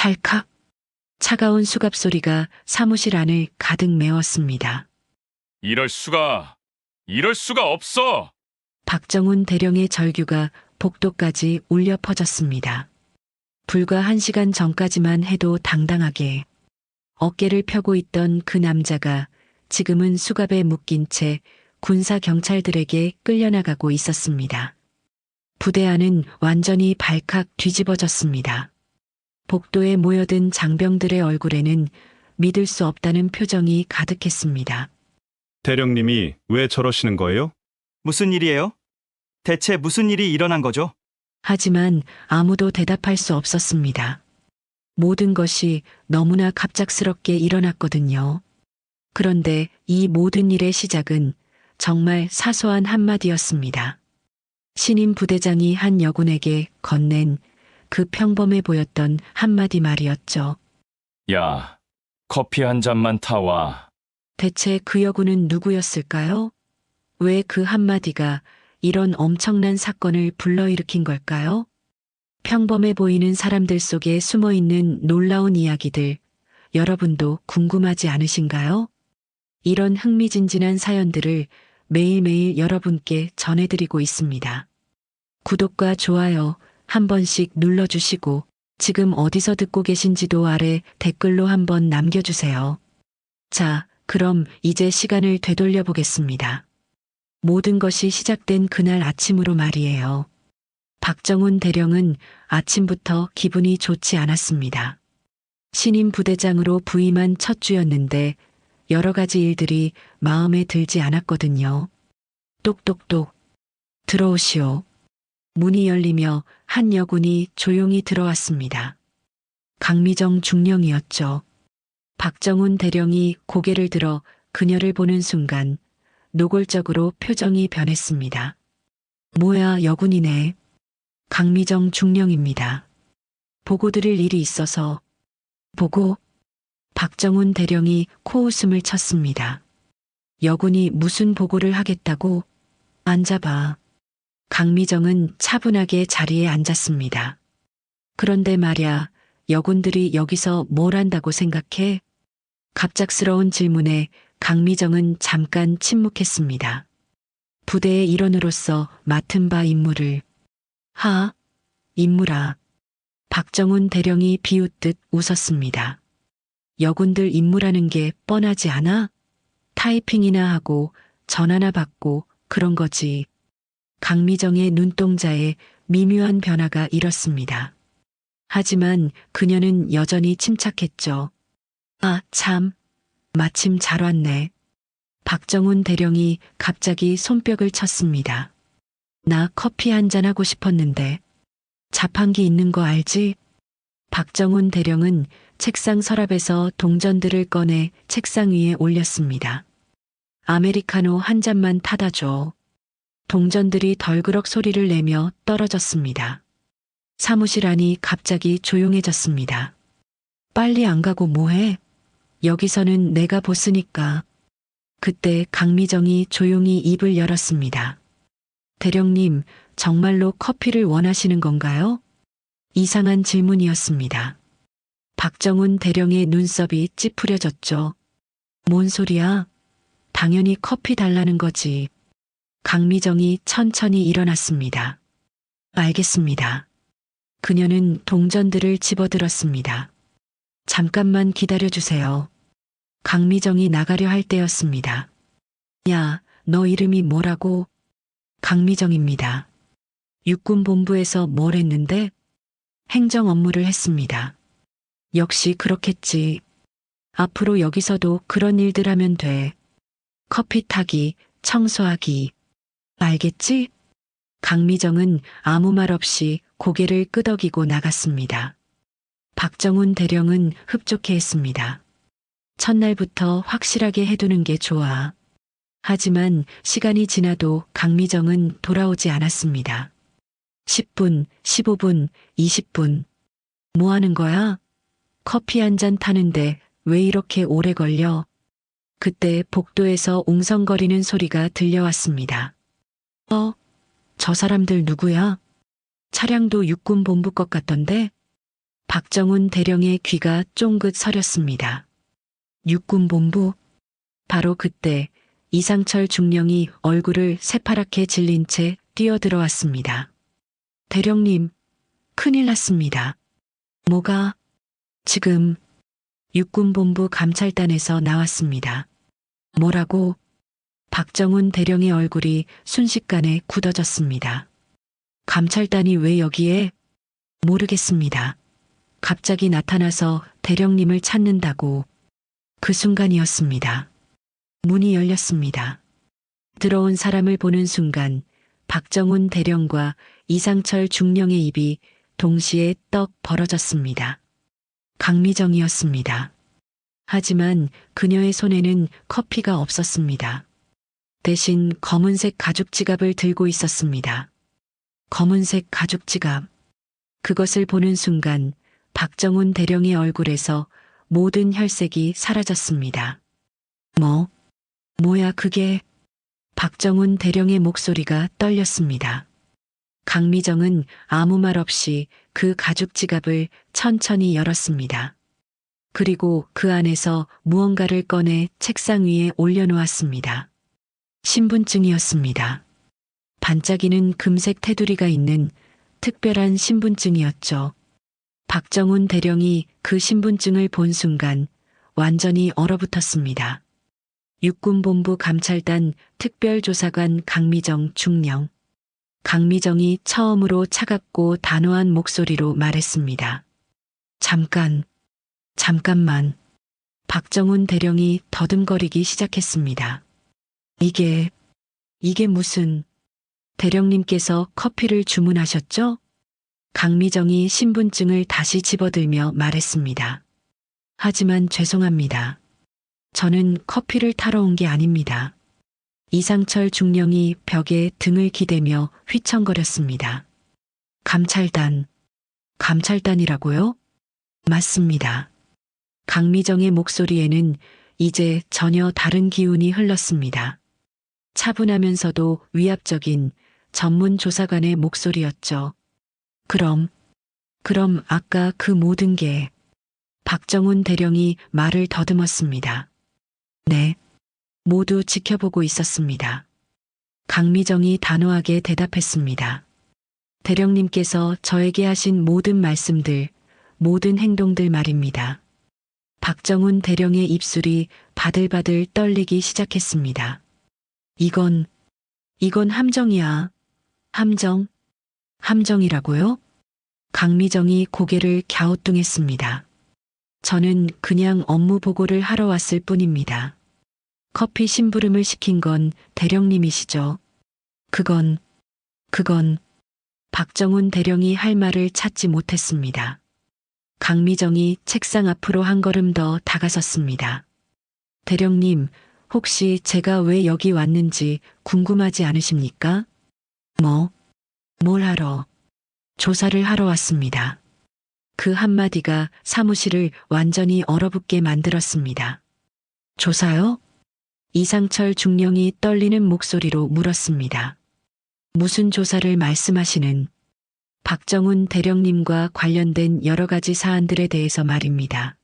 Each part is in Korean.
찰칵. 차가운 수갑 소리가 사무실 안을 가득 메웠습니다. 이럴 수가 없어! 박정훈 대령의 절규가 복도까지 울려 퍼졌습니다. 불과 1시간 전까지만 해도 당당하게 어깨를 펴고 있던 그 남자가 지금은 수갑에 묶인 채 군사 경찰들에게 끌려나가고 있었습니다. 부대 안은 완전히 발칵 뒤집어졌습니다. 복도에 모여든 장병들의 얼굴에는 믿을 수 없다는 표정이 가득했습니다. 대령님이 왜 저러시는 거예요? 무슨 일이에요? 대체 무슨 일이 일어난 거죠? 하지만 아무도 대답할 수 없었습니다. 모든 것이 너무나 갑작스럽게 일어났거든요. 그런데 이 모든 일의 시작은 정말 사소한 한마디였습니다. 신임 부대장이 한 여군에게 건넨 그 평범해 보였던 한마디 말이었죠. 야, 커피 한 잔만 타와. 대체 그 여군은 누구였을까요? 왜 그 한마디가 이런 엄청난 사건을 불러일으킨 걸까요? 평범해 보이는 사람들 속에 숨어 있는 놀라운 이야기들, 여러분도 궁금하지 않으신가요? 이런 흥미진진한 사연들을 매일매일 여러분께 전해드리고 있습니다. 구독과 좋아요 한 번씩 눌러주시고 지금 어디서 듣고 계신지도 아래 댓글로 한번 남겨주세요. 자, 그럼 이제 시간을 되돌려 보겠습니다. 모든 것이 시작된 그날 아침으로 말이에요. 박정훈 대령은 아침부터 기분이 좋지 않았습니다. 신임 부대장으로 부임한 첫 주였는데 여러 가지 일들이 마음에 들지 않았거든요. 똑똑똑. 들어오시오. 문이 열리며 한 여군이 조용히 들어왔습니다. 강미정 중령이었죠. 박정훈 대령이 고개를 들어 그녀를 보는 순간 노골적으로 표정이 변했습니다. 뭐야, 여군이네. 강미정 중령입니다. 보고 드릴 일이 있어서. 보고? 박정훈 대령이 코웃음을 쳤습니다. 여군이 무슨 보고를 하겠다고? 앉아봐. 강미정은 차분하게 자리에 앉았습니다. 그런데 말야, 여군들이 여기서 뭘 한다고 생각해? 갑작스러운 질문에 강미정은 잠깐 침묵했습니다. 부대의 일원으로서 맡은 바 임무를. 임무라. 박정훈 대령이 비웃듯 웃었습니다. 여군들 임무라는 게 뻔하지 않아? 타이핑이나 하고 전화나 받고 그런 거지. 강미정의 눈동자에 미묘한 변화가 일었습니다. 하지만 그녀는 여전히 침착했죠. 아, 참. 마침 잘 왔네. 박정훈 대령이 갑자기 손뼉을 쳤습니다. 나 커피 한 잔 하고 싶었는데. 자판기 있는 거 알지? 박정훈 대령은 책상 서랍에서 동전들을 꺼내 책상 위에 올렸습니다. 아메리카노 한 잔만 타다 줘. 동전들이 덜그럭 소리를 내며 떨어졌습니다. 사무실 안이 갑자기 조용해졌습니다. 빨리 안 가고 뭐해? 여기서는 내가 보스니까. 그때 강미정이 조용히 입을 열었습니다. 대령님, 정말로 커피를 원하시는 건가요? 이상한 질문이었습니다. 박정훈 대령의 눈썹이 찌푸려졌죠. 뭔 소리야? 당연히 커피 달라는 거지. 강미정이 천천히 일어났습니다. 알겠습니다. 그녀는 동전들을 집어들었습니다. 잠깐만 기다려주세요. 강미정이 나가려 할 때였습니다. 야, 너 이름이 뭐라고? 강미정입니다. 육군본부에서 뭘 했는데? 행정 업무를 했습니다. 역시 그렇겠지. 앞으로 여기서도 그런 일들 하면 돼. 커피 타기, 청소하기. 알겠지? 강미정은 아무 말 없이 고개를 끄덕이고 나갔습니다. 박정훈 대령은 흡족해했습니다. 첫날부터 확실하게 해두는 게 좋아. 하지만 시간이 지나도 강미정은 돌아오지 않았습니다. 10분, 15분, 20분. 뭐 하는 거야? 커피 한 잔 타는데 왜 이렇게 오래 걸려? 그때 복도에서 웅성거리는 소리가 들려왔습니다. 저 사람들 누구야? 차량도 육군 본부 것 같던데? 박정훈 대령의 귀가 쫑긋 서렸습니다. 육군본부. 바로 그때 이상철 중령이 얼굴을 새파랗게 질린 채 뛰어들어왔습니다. 대령님, 큰일 났습니다. 뭐가? 지금 육군본부 감찰단에서 나왔습니다. 뭐라고? 박정훈 대령의 얼굴이 순식간에 굳어졌습니다. 감찰단이 왜 여기에? 모르겠습니다. 갑자기 나타나서 대령님을 찾는다고. 그 순간이었습니다. 문이 열렸습니다. 들어온 사람을 보는 순간 박정훈 대령과 이상철 중령의 입이 동시에 떡 벌어졌습니다. 강미정이었습니다. 하지만 그녀의 손에는 커피가 없었습니다. 대신 검은색 가죽 지갑을 들고 있었습니다. 검은색 가죽 지갑. 그것을 보는 순간 박정훈 대령의 얼굴에서 모든 혈색이 사라졌습니다. 뭐야 그게? 박정훈 대령의 목소리가 떨렸습니다. 강미정은 아무 말 없이 그 가죽 지갑을 천천히 열었습니다. 그리고 그 안에서 무언가를 꺼내 책상 위에 올려놓았습니다. 신분증이었습니다. 반짝이는 금색 테두리가 있는 특별한 신분증이었죠. 박정훈 대령이 그 신분증을 본 순간 완전히 얼어붙었습니다. 육군본부 감찰단 특별조사관 강미정 중령. 강미정이 처음으로 차갑고 단호한 목소리로 말했습니다. 잠깐만. 박정훈 대령이 더듬거리기 시작했습니다. 이게 무슨... 대령님께서 커피를 주문하셨죠? 강미정이 신분증을 다시 집어들며 말했습니다. 하지만 죄송합니다. 저는 커피를 타러 온 게 아닙니다. 이상철 중령이 벽에 등을 기대며 휘청거렸습니다. 감찰단이라고요? 맞습니다. 강미정의 목소리에는 이제 전혀 다른 기운이 흘렀습니다. 차분하면서도 위압적인 전문 조사관의 목소리였죠. 그럼 아까 그 모든 게... 박정훈 대령이 말을 더듬었습니다. 네, 모두 지켜보고 있었습니다. 강미정이 단호하게 대답했습니다. 대령님께서 저에게 하신 모든 말씀들, 모든 행동들 말입니다. 박정훈 대령의 입술이 바들바들 떨리기 시작했습니다. 이건 함정이야. 함정이라고요? 강미정이 고개를 갸우뚱했습니다. 저는 그냥 업무 보고를 하러 왔을 뿐입니다. 커피 심부름을 시킨 건 대령님이시죠. 그건 박정훈 대령이 할 말을 찾지 못했습니다. 강미정이 책상 앞으로 한 걸음 더 다가섰습니다. 대령님, 혹시 제가 왜 여기 왔는지 궁금하지 않으십니까? 뭘 하러? 조사를 하러 왔습니다. 그 한마디가 사무실을 완전히 얼어붙게 만들었습니다. 조사요? 이상철 중령이 떨리는 목소리로 물었습니다. 무슨 조사를 말씀하시는? 박정훈 대령님과 관련된 여러 가지 사안들에 대해서 말입니다.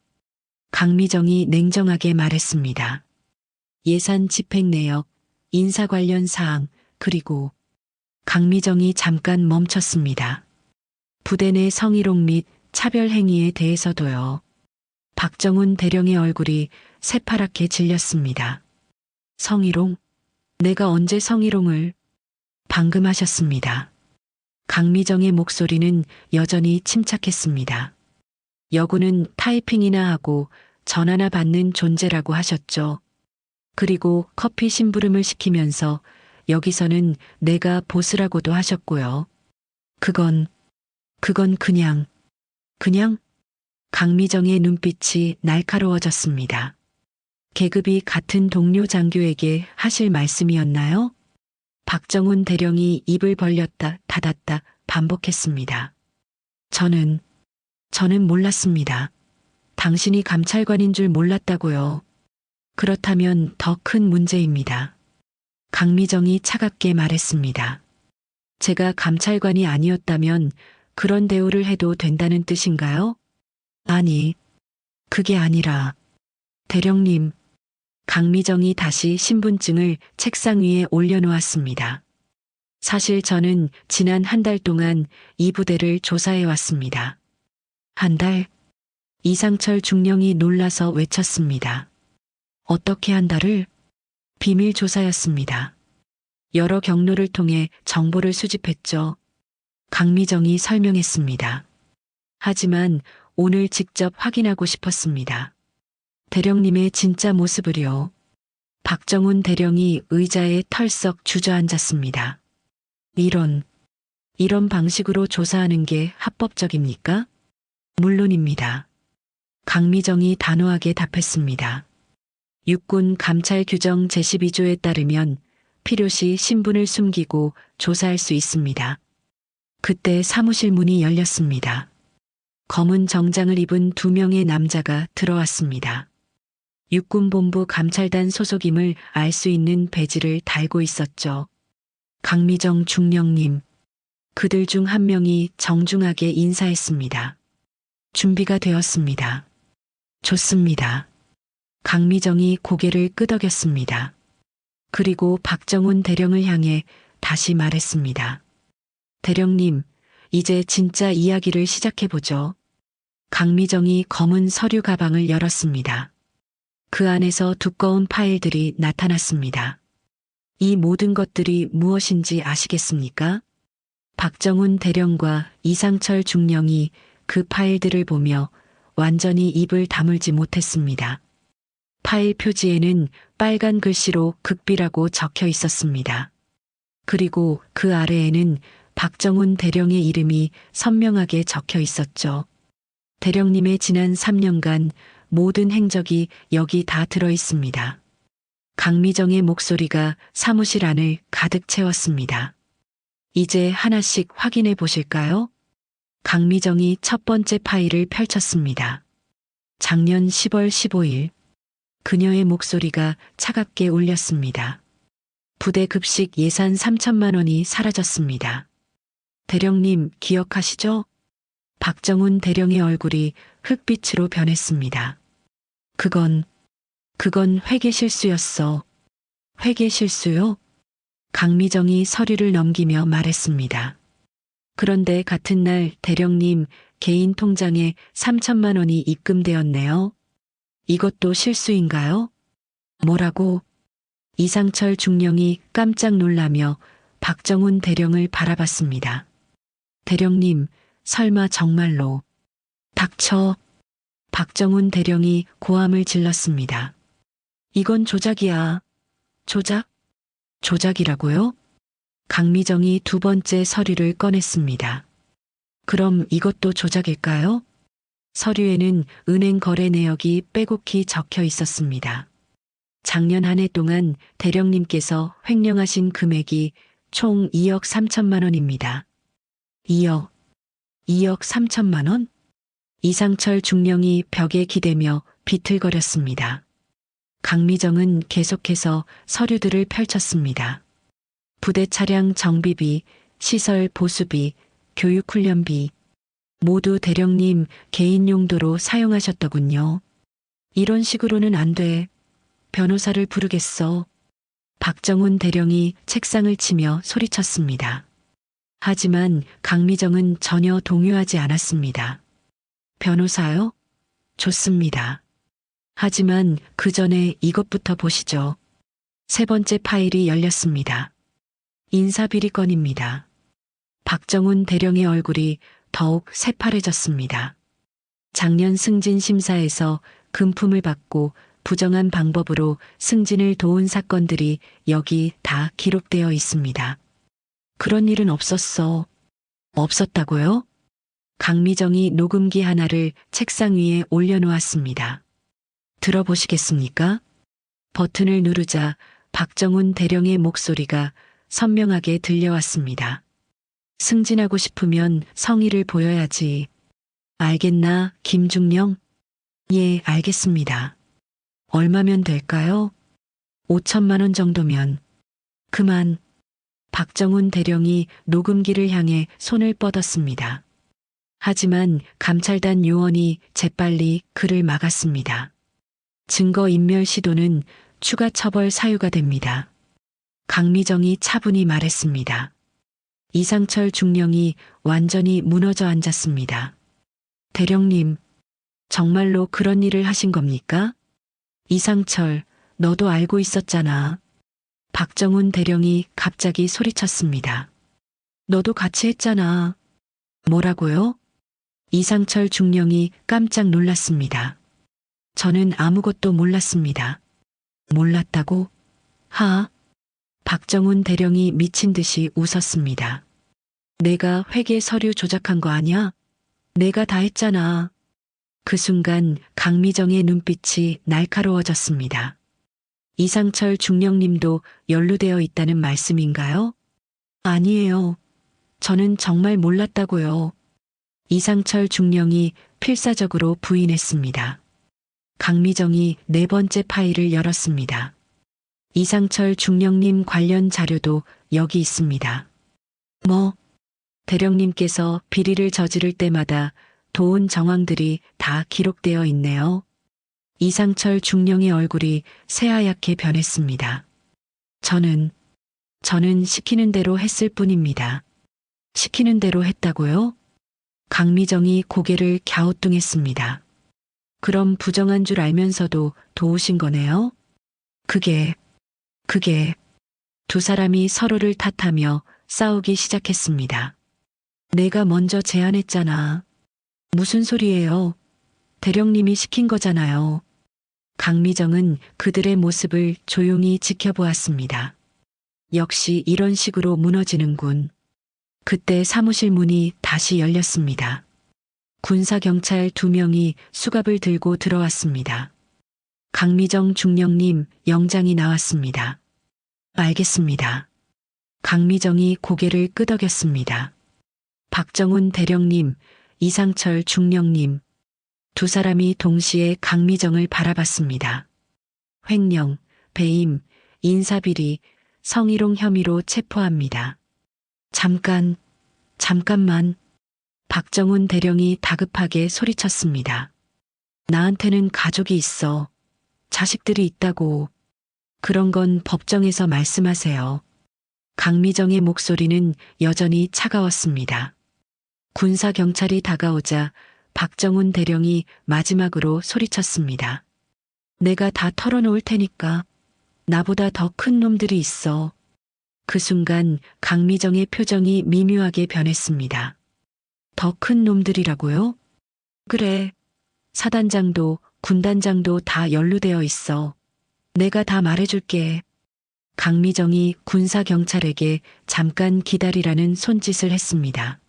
강미정이 냉정하게 말했습니다. 예산 집행 내역, 인사 관련 사항, 그리고... 강미정이 잠깐 멈췄습니다. 부대 내 성희롱 및 차별 행위에 대해서도요. 박정훈 대령의 얼굴이 새파랗게 질렸습니다. 성희롱? 내가 언제 성희롱을? 방금 하셨습니다. 강미정의 목소리는 여전히 침착했습니다. 여군은 타이핑이나 하고 전화나 받는 존재라고 하셨죠. 그리고 커피 심부름을 시키면서 여기서는 내가 보스라고도 하셨고요. 그건 그냥? 강미정의 눈빛이 날카로워졌습니다. 계급이 같은 동료 장교에게 하실 말씀이었나요? 박정훈 대령이 입을 벌렸다 닫았다 반복했습니다. 저는 몰랐습니다. 당신이 감찰관인 줄 몰랐다고요. 그렇다면 더 큰 문제입니다. 강미정이 차갑게 말했습니다. 제가 감찰관이 아니었다면 그런 대우를 해도 된다는 뜻인가요? 아니, 그게 아니라, 대령님, 강미정이 다시 신분증을 책상 위에 올려놓았습니다. 사실 저는 지난 한 달 동안 이 부대를 조사해 왔습니다. 한 달? 이상철 중령이 놀라서 외쳤습니다. 어떻게 한 달을? 비밀 조사였습니다. 여러 경로를 통해 정보를 수집했죠. 강미정이 설명했습니다. 하지만 오늘 직접 확인하고 싶었습니다. 대령님의 진짜 모습을요. 박정훈 대령이 의자에 털썩 주저앉았습니다. 이런 방식으로 조사하는 게 합법적입니까? 물론입니다. 강미정이 단호하게 답했습니다. 육군 감찰 규정 제12조에 따르면 필요시 신분을 숨기고 조사할 수 있습니다. 그때 사무실 문이 열렸습니다. 검은 정장을 입은 2명의 남자가 들어왔습니다. 육군본부 감찰단 소속임을 알 수 있는 배지를 달고 있었죠. 강미정 중령님, 그들 중 한 명이 정중하게 인사했습니다. 준비가 되었습니다. 좋습니다. 강미정이 고개를 끄덕였습니다. 그리고 박정훈 대령을 향해 다시 말했습니다. 대령님, 이제 진짜 이야기를 시작해보죠. 강미정이 검은 서류 가방을 열었습니다. 그 안에서 두꺼운 파일들이 나타났습니다. 이 모든 것들이 무엇인지 아시겠습니까? 박정훈 대령과 이상철 중령이 그 파일들을 보며 완전히 입을 다물지 못했습니다. 파일 표지에는 빨간 글씨로 극비라고 적혀 있었습니다. 그리고 그 아래에는 박정훈 대령의 이름이 선명하게 적혀 있었죠. 대령님의 지난 3년간 모든 행적이 여기 다 들어 있습니다. 강미정의 목소리가 사무실 안을 가득 채웠습니다. 이제 하나씩 확인해 보실까요? 강미정이 첫 번째 파일을 펼쳤습니다. 작년 10월 15일, 그녀의 목소리가 차갑게 울렸습니다. 부대 급식 예산 3천만 원이 사라졌습니다. 대령님 기억하시죠? 박정훈 대령의 얼굴이 흑빛으로 변했습니다. 그건 회계 실수였어. 회계 실수요? 강미정이 서류를 넘기며 말했습니다. 그런데 같은 날 대령님 개인 통장에 3천만 원이 입금되었네요. 이것도 실수인가요? 뭐라고? 이상철 중령이 깜짝 놀라며 박정훈 대령을 바라봤습니다. 대령님, 설마 정말로. 닥쳐. 박정훈 대령이 고함을 질렀습니다. 이건 조작이야. 조작? 조작이라고요? 강미정이 두 번째 서류를 꺼냈습니다. 그럼 이것도 조작일까요? 서류에는 은행 거래 내역이 빼곡히 적혀 있었습니다. 작년 한 해 동안 대령님께서 횡령하신 금액이 총 2억 3천만 원입니다. 2억 3천만 원? 이상철 중령이 벽에 기대며 비틀거렸습니다. 강미정은 계속해서 서류들을 펼쳤습니다. 부대 차량 정비비, 시설 보수비, 교육훈련비, 모두 대령님 개인 용도로 사용하셨더군요. 이런 식으로는 안 돼. 변호사를 부르겠어. 박정훈 대령이 책상을 치며 소리쳤습니다. 하지만 강미정은 전혀 동요하지 않았습니다. 변호사요? 좋습니다. 하지만 그 전에 이것부터 보시죠. 세 번째 파일이 열렸습니다. 인사비리 건입니다. 박정훈 대령의 얼굴이 더욱 새파래졌습니다. 작년 승진 심사에서 금품을 받고 부정한 방법으로 승진을 도운 사건들이 여기 다 기록되어 있습니다. 그런 일은 없었어. 없었다고요? 강미정이 녹음기 하나를 책상 위에 올려놓았습니다. 들어보시겠습니까? 버튼을 누르자 박정훈 대령의 목소리가 선명하게 들려왔습니다. 승진하고 싶으면 성의를 보여야지. 알겠나, 김중령? 예, 알겠습니다. 얼마면 될까요? 5천만 원 정도면. 그만. 박정훈 대령이 녹음기를 향해 손을 뻗었습니다. 하지만 감찰단 요원이 재빨리 그를 막았습니다. 증거인멸 시도는 추가 처벌 사유가 됩니다. 강미정이 차분히 말했습니다. 이상철 중령이 완전히 무너져 앉았습니다. 대령님, 정말로 그런 일을 하신 겁니까? 이상철, 너도 알고 있었잖아. 박정훈 대령이 갑자기 소리쳤습니다. 너도 같이 했잖아. 뭐라고요? 이상철 중령이 깜짝 놀랐습니다. 저는 아무것도 몰랐습니다. 몰랐다고? 하? 박정훈 대령이 미친 듯이 웃었습니다. 내가 회계 서류 조작한 거 아냐? 내가 다 했잖아. 그 순간 강미정의 눈빛이 날카로워졌습니다. 이상철 중령님도 연루되어 있다는 말씀인가요? 아니에요. 저는 정말 몰랐다고요. 이상철 중령이 필사적으로 부인했습니다. 강미정이 네 번째 파일을 열었습니다. 이상철 중령님 관련 자료도 여기 있습니다. 뭐? 대령님께서 비리를 저지를 때마다 도운 정황들이 다 기록되어 있네요. 이상철 중령의 얼굴이 새하얗게 변했습니다. 저는 시키는 대로 했을 뿐입니다. 시키는 대로 했다고요? 강미정이 고개를 갸우뚱했습니다. 그럼 부정한 줄 알면서도 도우신 거네요? 그게 두 사람이 서로를 탓하며 싸우기 시작했습니다. 내가 먼저 제안했잖아. 무슨 소리예요? 대령님이 시킨 거잖아요. 강미정은 그들의 모습을 조용히 지켜보았습니다. 역시 이런 식으로 무너지는군. 그때 사무실 문이 다시 열렸습니다. 군사경찰 2명이 수갑을 들고 들어왔습니다. 강미정 중령님, 영장이 나왔습니다. 알겠습니다. 강미정이 고개를 끄덕였습니다. 박정훈 대령님, 이상철 중령님, 두 사람이 동시에 강미정을 바라봤습니다. 횡령, 배임, 인사비리, 성희롱 혐의로 체포합니다. 잠깐만. 박정훈 대령이 다급하게 소리쳤습니다. 나한테는 가족이 있어. 자식들이 있다고. 그런 건 법정에서 말씀하세요. 강미정의 목소리는 여전히 차가웠습니다. 군사경찰이 다가오자 박정훈 대령이 마지막으로 소리쳤습니다. 내가 다 털어놓을 테니까. 나보다 더 큰 놈들이 있어. 그 순간 강미정의 표정이 미묘하게 변했습니다. 더 큰 놈들이라고요? 그래. 사단장도 군단장도 다 연루되어 있어. 내가 다 말해줄게. 강미정이 군사경찰에게 잠깐 기다리라는 손짓을 했습니다.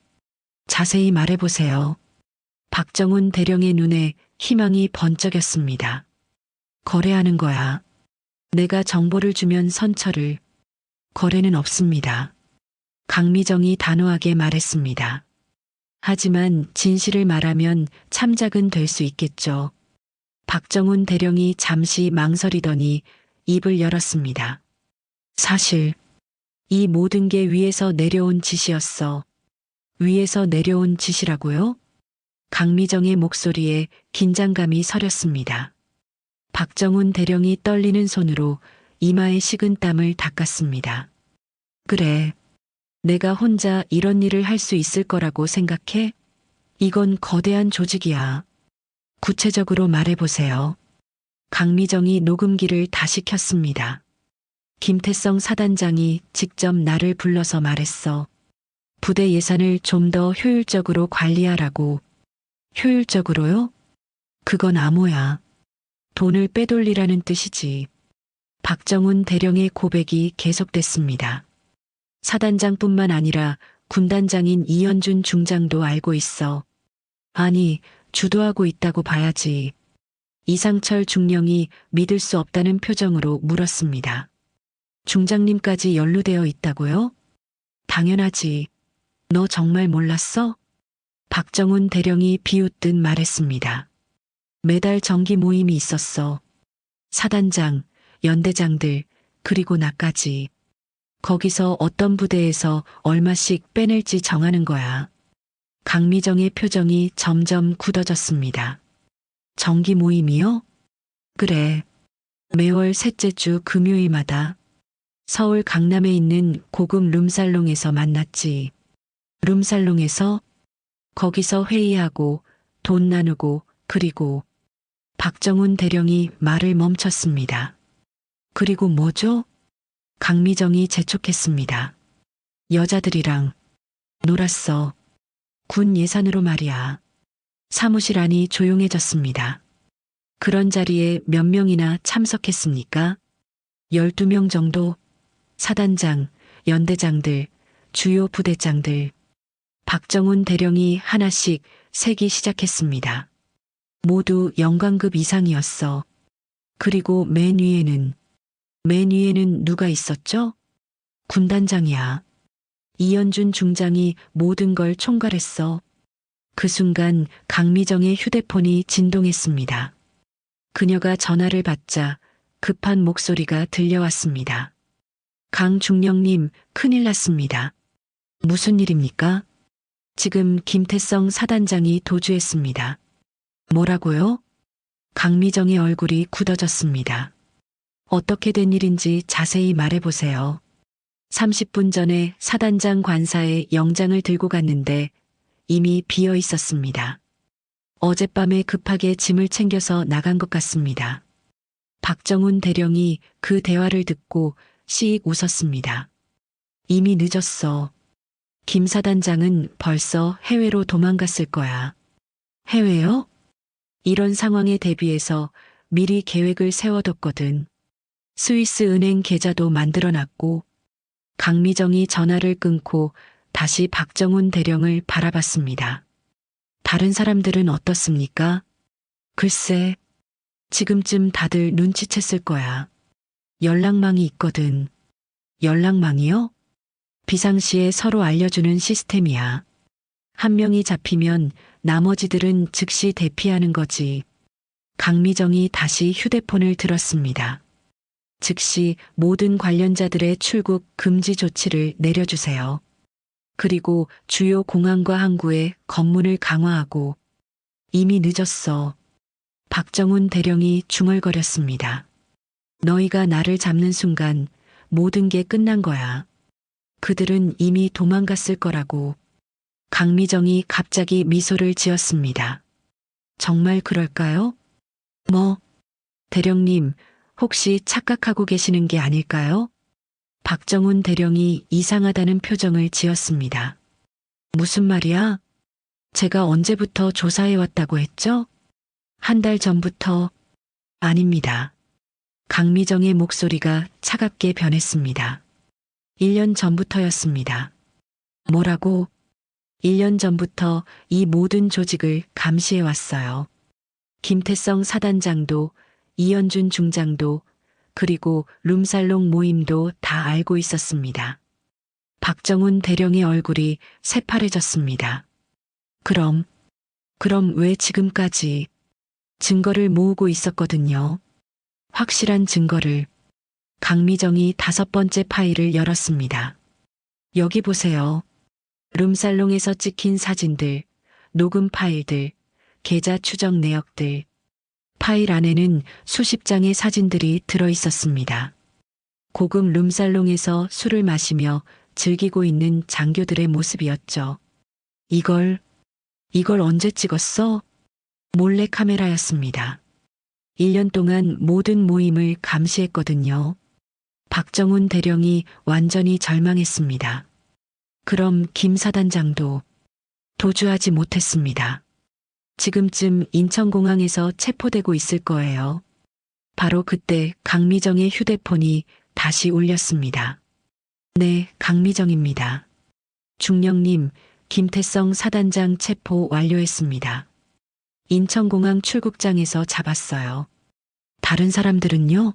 자세히 말해보세요. 박정훈 대령의 눈에 희망이 번쩍였습니다. 거래하는 거야. 내가 정보를 주면 선처를. 거래는 없습니다. 강미정이 단호하게 말했습니다. 하지만 진실을 말하면 참작은 될 수 있겠죠. 박정훈 대령이 잠시 망설이더니 입을 열었습니다. 사실 이 모든 게 위에서 내려온 짓이었어. 위에서 내려온 짓이라고요? 강미정의 목소리에 긴장감이 서렸습니다. 박정훈 대령이 떨리는 손으로 이마에 식은 땀을 닦았습니다. 그래. 내가 혼자 이런 일을 할 수 있을 거라고 생각해? 이건 거대한 조직이야. 구체적으로 말해보세요. 강미정이 녹음기를 다시 켰습니다. 김태성 사단장이 직접 나를 불러서 말했어. 부대 예산을 좀 더 효율적으로 관리하라고. 효율적으로요? 그건 암호야. 돈을 빼돌리라는 뜻이지. 박정훈 대령의 고백이 계속됐습니다. 사단장뿐만 아니라 군단장인 이현준 중장도 알고 있어. 아니, 주도하고 있다고 봐야지. 이상철 중령이 믿을 수 없다는 표정으로 물었습니다. 중장님까지 연루되어 있다고요? 당연하지. 너 정말 몰랐어? 박정훈 대령이 비웃듯 말했습니다. 매달 정기 모임이 있었어. 사단장, 연대장들, 그리고 나까지. 거기서 어떤 부대에서 얼마씩 빼낼지 정하는 거야. 강미정의 표정이 점점 굳어졌습니다. 정기 모임이요? 그래. 매월 셋째 주 금요일마다 서울 강남에 있는 고급 룸살롱에서 만났지. 룸살롱에서? 거기서 회의하고 돈 나누고 그리고 박정훈 대령이 말을 멈췄습니다. 그리고 뭐죠? 강미정이 재촉했습니다. 여자들이랑 놀았어. 군 예산으로 말이야. 사무실 안이 조용해졌습니다. 그런 자리에 몇 명이나 참석했습니까? 12명 정도. 사단장, 연대장들, 주요 부대장들. 박정훈 대령이 하나씩 세기 시작했습니다. 모두 영관급 이상이었어. 그리고 맨 위에는 누가 있었죠? 군단장이야. 이연준 중장이 모든 걸 총괄했어. 그 순간 강미정의 휴대폰이 진동했습니다. 그녀가 전화를 받자 급한 목소리가 들려왔습니다. 강중령님, 큰일 났습니다. 무슨 일입니까? 지금 김태성 사단장이 도주했습니다. 뭐라고요? 강미정의 얼굴이 굳어졌습니다. 어떻게 된 일인지 자세히 말해보세요. 30분 전에 사단장 관사에 영장을 들고 갔는데 이미 비어 있었습니다. 어젯밤에 급하게 짐을 챙겨서 나간 것 같습니다. 박정훈 대령이 그 대화를 듣고 씩 웃었습니다. 이미 늦었어. 김 사단장은 벌써 해외로 도망갔을 거야. 해외요? 이런 상황에 대비해서 미리 계획을 세워뒀거든. 스위스 은행 계좌도 만들어놨고. 강미정이 전화를 끊고 다시 박정훈 대령을 바라봤습니다. 다른 사람들은 어떻습니까? 글쎄, 지금쯤 다들 눈치챘을 거야. 연락망이 있거든. 연락망이요? 비상시에 서로 알려주는 시스템이야. 한 명이 잡히면 나머지들은 즉시 대피하는 거지. 강미정이 다시 휴대폰을 들었습니다. 즉시 모든 관련자들의 출국 금지 조치를 내려주세요. 그리고 주요 공항과 항구에 검문을 강화하고. 이미 늦었어. 박정훈 대령이 중얼거렸습니다. 너희가 나를 잡는 순간 모든 게 끝난 거야. 그들은 이미 도망갔을 거라고. 강미정이 갑자기 미소를 지었습니다. 정말 그럴까요? 대령님, 혹시 착각하고 계시는 게 아닐까요? 박정훈 대령이 이상하다는 표정을 지었습니다. 무슨 말이야? 제가 언제부터 조사해 왔다고 했죠? 한 달 전부터. 아닙니다. 강미정의 목소리가 차갑게 변했습니다. 1년 전부터였습니다. 뭐라고? 1년 전부터 이 모든 조직을 감시해 왔어요. 김태성 사단장도, 이연준 중장도, 그리고 룸살롱 모임도 다 알고 있었습니다. 박정훈 대령의 얼굴이 새파래졌습니다. 그럼 왜 지금까지? 증거를 모으고 있었거든요. 확실한 증거를. 강미정이 5번째 파일을 열었습니다. 여기 보세요. 룸살롱에서 찍힌 사진들, 녹음 파일들, 계좌 추적 내역들. 파일 안에는 수십 장의 사진들이 들어 있었습니다. 고급 룸살롱에서 술을 마시며 즐기고 있는 장교들의 모습이었죠. 이걸 언제 찍었어? 몰래 카메라였습니다. 1년 동안 모든 모임을 감시했거든요. 박정훈 대령이 완전히 절망했습니다. 그럼 김 사단장도 도주하지 못했습니다. 지금쯤 인천공항에서 체포되고 있을 거예요. 바로 그때 강미정의 휴대폰이 다시 울렸습니다. 네, 강미정입니다. 중령님, 김태성 사단장 체포 완료했습니다. 인천공항 출국장에서 잡았어요. 다른 사람들은요?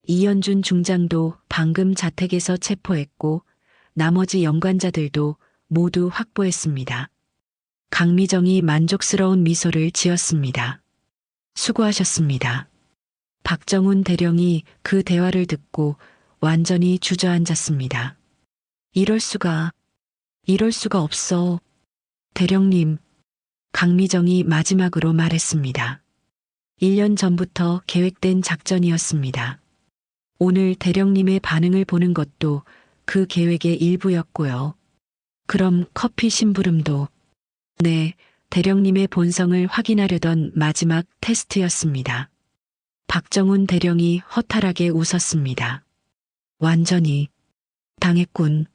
이연준 중장도 방금 자택에서 체포했고 나머지 연관자들도 모두 확보했습니다. 강미정이 만족스러운 미소를 지었습니다. 수고하셨습니다. 박정훈 대령이 그 대화를 듣고 완전히 주저앉았습니다. 이럴 수가 없어. 대령님, 강미정이 마지막으로 말했습니다. 1년 전부터 계획된 작전이었습니다. 오늘 대령님의 반응을 보는 것도 그 계획의 일부였고요. 그럼 커피 심부름도, 네, 대령님의 본성을 확인하려던 마지막 테스트였습니다. 박정훈 대령이 허탈하게 웃었습니다. 완전히 당했군.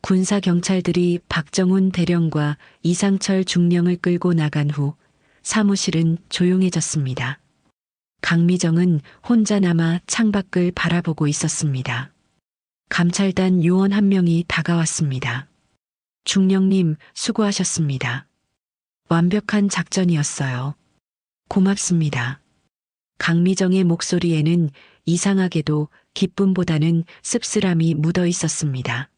군사 경찰들이 박정훈 대령과 이상철 중령을 끌고 나간 후 사무실은 조용해졌습니다. 강미정은 혼자 남아 창밖을 바라보고 있었습니다. 감찰단 요원 한 명이 다가왔습니다. 중령님, 수고하셨습니다. 완벽한 작전이었어요. 고맙습니다. 강미정의 목소리에는 이상하게도 기쁨보다는 씁쓸함이 묻어 있었습니다.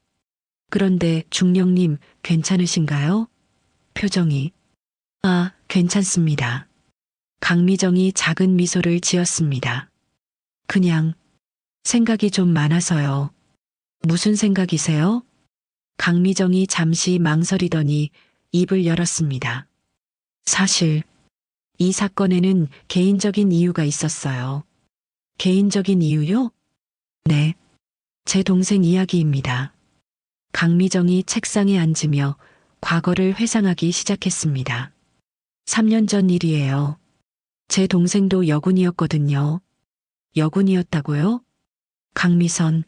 그런데 중령님, 괜찮으신가요? 표정이. 아, 괜찮습니다. 강미정이 작은 미소를 지었습니다. 그냥 생각이 좀 많아서요. 무슨 생각이세요? 강미정이 잠시 망설이더니 입을 열었습니다. 사실 이 사건에는 개인적인 이유가 있었어요. 개인적인 이유요? 네. 제 동생 이야기입니다. 강미정이 책상에 앉으며 과거를 회상하기 시작했습니다. 3년 전 일이에요. 제 동생도 여군이었거든요. 여군이었다고요? 강미선.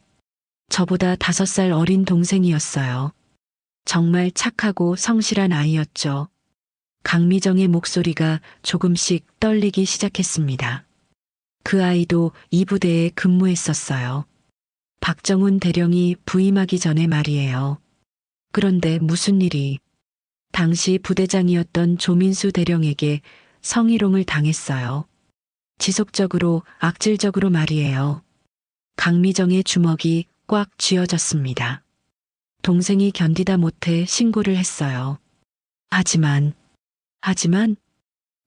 저보다 5살 어린 동생이었어요. 정말 착하고 성실한 아이였죠. 강미정의 목소리가 조금씩 떨리기 시작했습니다. 그 아이도 이 부대에 근무했었어요. 박정훈 대령이 부임하기 전에 말이에요. 그런데 무슨 일이? 당시 부대장이었던 조민수 대령에게 성희롱을 당했어요. 지속적으로 악질적으로 말이에요. 강미정의 주먹이 꽉 쥐어졌습니다. 동생이 견디다 못해 신고를 했어요. 하지만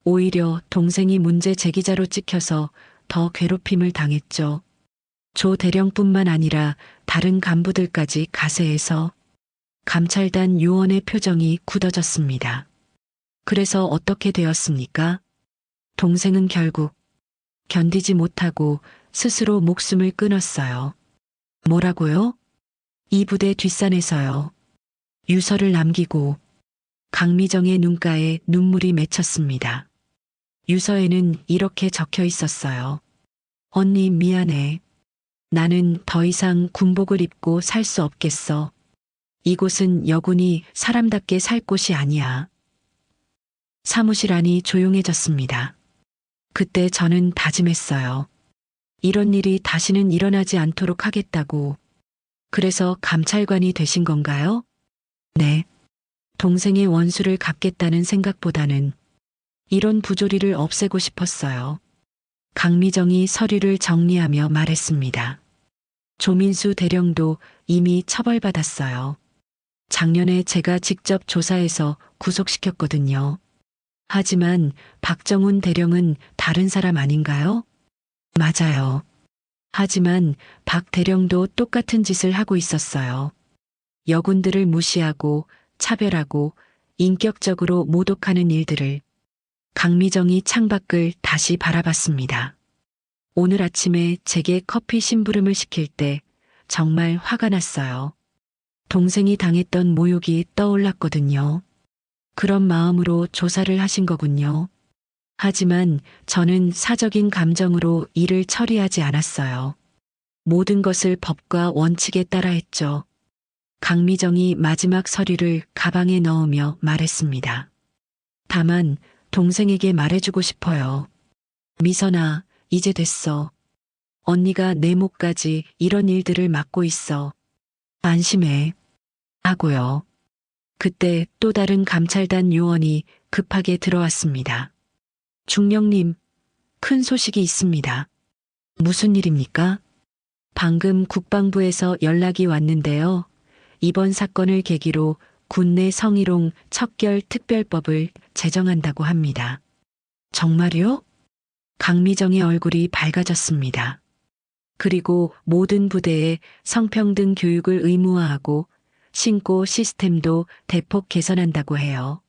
오히려 동생이 문제 제기자로 찍혀서 더 괴롭힘을 당했죠. 조 대령뿐만 아니라 다른 간부들까지 가세해서. 감찰단 요원의 표정이 굳어졌습니다. 그래서 어떻게 되었습니까? 동생은 결국 견디지 못하고 스스로 목숨을 끊었어요. 뭐라고요? 이 부대 뒷산에서요. 유서를 남기고. 강미정의 눈가에 눈물이 맺혔습니다. 유서에는 이렇게 적혀 있었어요. 언니 미안해. 나는 더 이상 군복을 입고 살 수 없겠어. 이곳은 여군이 사람답게 살 곳이 아니야. 사무실 안이 조용해졌습니다. 그때 저는 다짐했어요. 이런 일이 다시는 일어나지 않도록 하겠다고. 그래서 감찰관이 되신 건가요? 네. 동생의 원수를 갚겠다는 생각보다는 이런 부조리를 없애고 싶었어요. 강미정이 서류를 정리하며 말했습니다. 조민수 대령도 이미 처벌받았어요. 작년에 제가 직접 조사해서 구속시켰거든요. 하지만 박정훈 대령은 다른 사람 아닌가요? 맞아요. 하지만 박 대령도 똑같은 짓을 하고 있었어요. 여군들을 무시하고 차별하고 인격적으로 모독하는 일들을. 강미정이 창밖을 다시 바라봤습니다. 오늘 아침에 제게 커피 심부름을 시킬 때 정말 화가 났어요. 동생이 당했던 모욕이 떠올랐거든요. 그런 마음으로 조사를 하신 거군요. 하지만 저는 사적인 감정으로 일을 처리하지 않았어요. 모든 것을 법과 원칙에 따라 했죠. 강미정이 마지막 서류를 가방에 넣으며 말했습니다. 다만 동생에게 말해주고 싶어요. 미선아, 이제 됐어. 언니가 내 목까지 이런 일들을 맡고 있어. 안심해. 하고요. 그때 또 다른 감찰단 요원이 급하게 들어왔습니다. 중령님, 큰 소식이 있습니다. 무슨 일입니까? 방금 국방부에서 연락이 왔는데요. 이번 사건을 계기로 군내 성희롱 척결 특별법을 제정한다고 합니다. 정말요? 강미정의 얼굴이 밝아졌습니다. 그리고 모든 부대에 성평등 교육을 의무화하고 신고 시스템도 대폭 개선한다고 해요.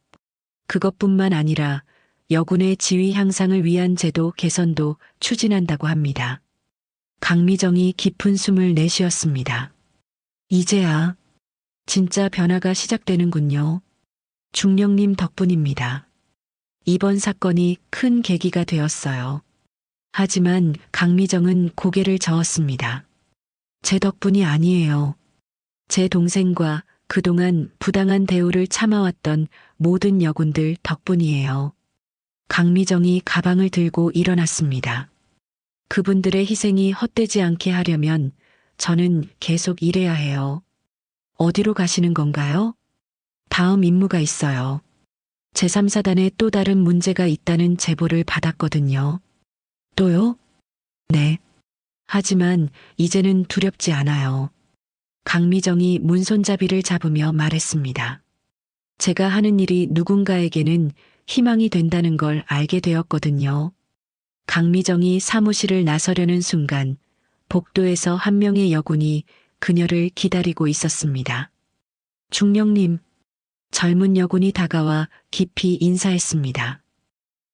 그것뿐만 아니라 여군의 지위 향상을 위한 제도 개선도 추진한다고 합니다. 강미정이 깊은 숨을 내쉬었습니다. 이제야 진짜 변화가 시작되는군요. 중령님 덕분입니다. 이번 사건이 큰 계기가 되었어요. 하지만 강미정은 고개를 저었습니다. 제 덕분이 아니에요. 제 동생과 그동안 부당한 대우를 참아왔던 모든 여군들 덕분이에요. 강미정이 가방을 들고 일어났습니다. 그분들의 희생이 헛되지 않게 하려면 저는 계속 일해야 해요. 어디로 가시는 건가요? 다음 임무가 있어요. 제3사단에 또 다른 문제가 있다는 제보를 받았거든요. 또요? 네. 하지만 이제는 두렵지 않아요. 강미정이 문손잡이를 잡으며 말했습니다. 제가 하는 일이 누군가에게는 희망이 된다는 걸 알게 되었거든요. 강미정이 사무실을 나서려는 순간 복도에서 한 명의 여군이 그녀를 기다리고 있었습니다. 중령님, 젊은 여군이 다가와 깊이 인사했습니다.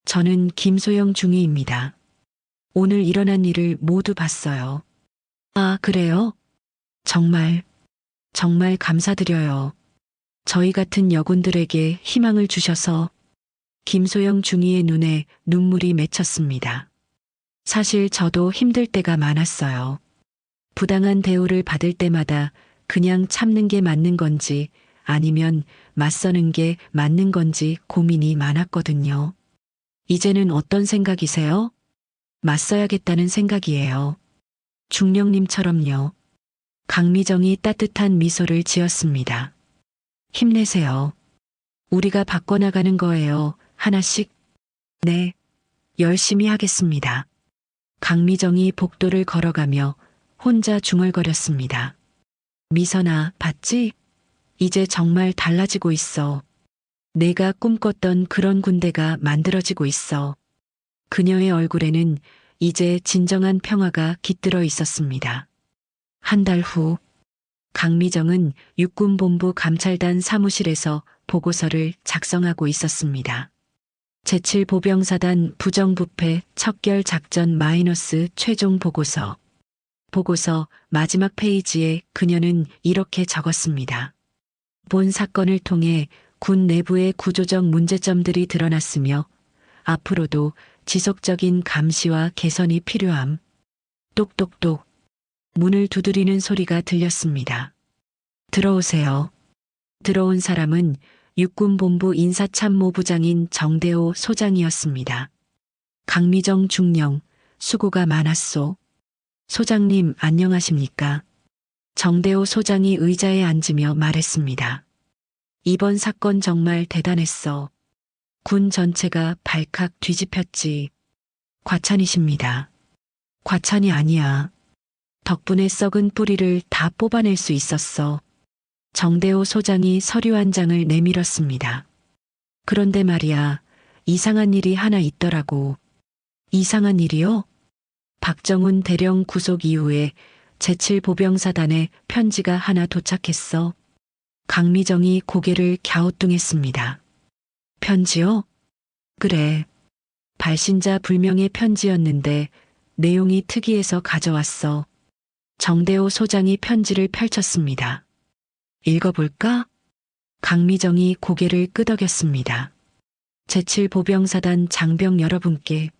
저는 김소영 중위입니다. 오늘 일어난 일을 모두 봤어요. 아, 그래요? 정말 감사드려요. 저희 같은 여군들에게 희망을 주셔서. 김소영 중위의 눈에 눈물이 맺혔습니다. 사실 저도 힘들 때가 많았어요. 부당한 대우를 받을 때마다 그냥 참는 게 맞는 건지 아니면 맞서는 게 맞는 건지 고민이 많았거든요. 이제는 어떤 생각이세요? 맞서야겠다는 생각이에요. 중령님처럼요. 강미정이 따뜻한 미소를 지었습니다. 힘내세요. 우리가 바꿔나가는 거예요. 하나씩. 네, 열심히 하겠습니다. 강미정이 복도를 걸어가며 혼자 중얼거렸습니다. 미선아, 봤지? 이제 정말 달라지고 있어. 내가 꿈꿨던 그런 군대가 만들어지고 있어. 그녀의 얼굴에는 이제 진정한 평화가 깃들어 있었습니다. 한 달 후, 강미정은 육군본부 감찰단 사무실에서 보고서를 작성하고 있었습니다. 제7보병사단 부정부패 척결 작전 마이너스 최종 보고서. 보고서 마지막 페이지에 그녀는 이렇게 적었습니다. 본 사건을 통해 군 내부의 구조적 문제점들이 드러났으며 앞으로도 지속적인 감시와 개선이 필요함. 똑똑똑. 문을 두드리는 소리가 들렸습니다. 들어오세요. 들어온 사람은 육군본부 인사참모부장인 정대호 소장이었습니다. 강미정 중령, 수고가 많았소. 소장님 안녕하십니까? 정대호 소장이 의자에 앉으며 말했습니다. 이번 사건 정말 대단했어. 군 전체가 발칵 뒤집혔지. 과찬이십니다. 과찬이 아니야. 덕분에 썩은 뿌리를 다 뽑아낼 수 있었어. 정대호 소장이 서류 한 장을 내밀었습니다. 그런데 말이야, 이상한 일이 하나 있더라고. 이상한 일이요? 박정훈 대령 구속 이후에 제7보병사단에 편지가 하나 도착했어. 강미정이 고개를 갸우뚱했습니다. 편지요? 그래. 발신자 불명의 편지였는데 내용이 특이해서 가져왔어. 정대호 소장이 편지를 펼쳤습니다. 읽어볼까? 강미정이 고개를 끄덕였습니다. 제7보병사단 장병 여러분께